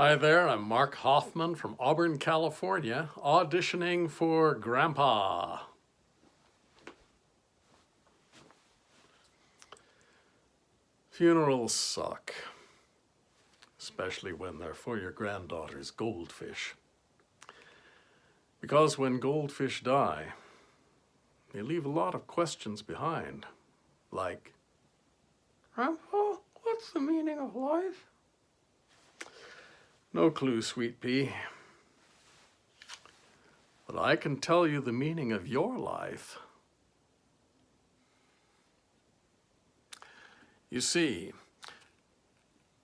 Hi there, I'm Mark Hoffman from Auburn, California, auditioning for Grandpa. Funerals suck, especially when they're for your granddaughter's Goldfish. Because when goldfish die, they leave a lot of questions behind, like, Grandpa, what's the meaning of life? No clue, sweet pea. But I can tell you the meaning of your life. You see,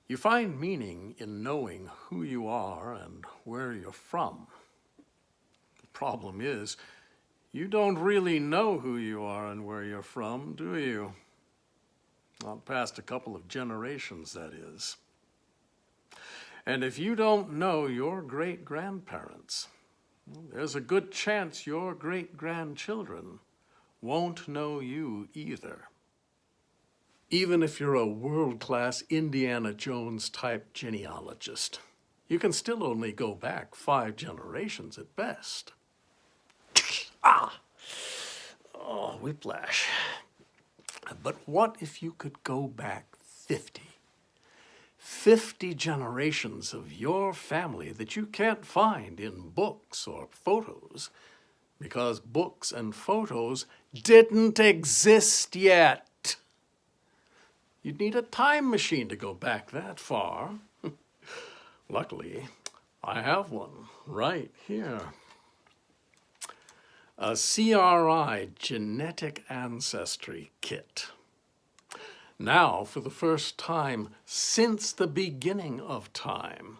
you find meaning in knowing who you are and where you're from. The problem is, you don't really know who you are and where you're from, do you? Not past a couple of generations, that is. And if you don't know your great-grandparents, there's a good chance your great-grandchildren won't know you either. Even if you're a world-class Indiana Jones-type genealogist, you can still only go back 5 generations at best. Oh, whiplash. But what if you could go back 50? 50 generations of your family that you can't find in books or photos because books and photos didn't exist yet. You'd need a time machine to go back that far. Luckily, I have one right here. A CRI Genetic Ancestry Kit. Now, for the first time since the beginning of time,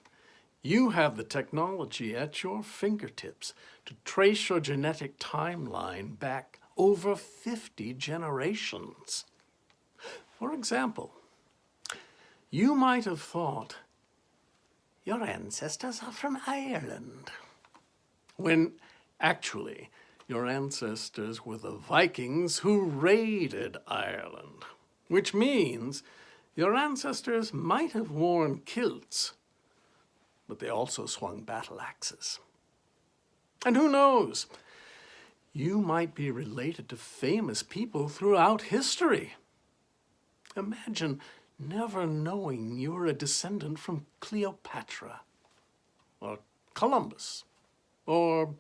you have the technology at your fingertips to trace your genetic timeline back over 50 generations. For example, you might have thought your ancestors are from Ireland, when actually your ancestors were the Vikings who raided Ireland. Which means your ancestors might have worn kilts, but they also swung battle axes. And who knows, you might be related to famous people throughout history. Imagine never knowing you're a descendant from Cleopatra, or Columbus, or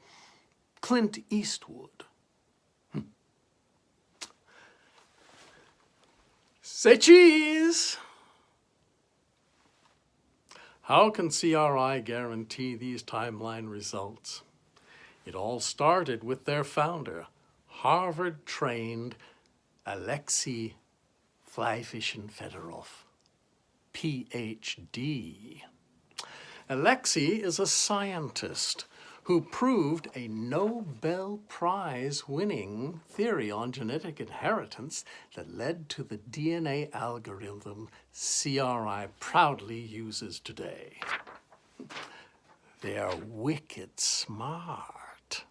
Clint Eastwood. Say cheese! How can CRI guarantee these timeline results? It all started with their founder, Harvard-trained Alexei Fly-Fishing Fedorov, PhD. Alexei is a scientist who proved a Nobel Prize-winning theory on genetic inheritance that led to the DNA algorithm CRI proudly uses today. They're wicked smart.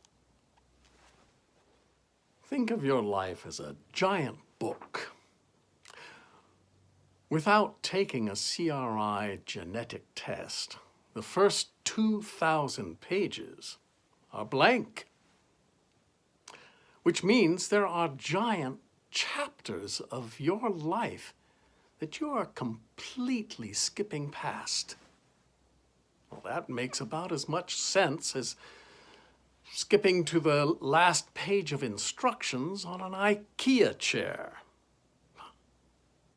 Think of your life as a giant book. Without taking a CRI genetic test, the first 2,000 pages are blank, which means there are giant chapters of your life that you are completely skipping past. Well, that makes about as much sense as skipping to the last page of instructions on an IKEA chair.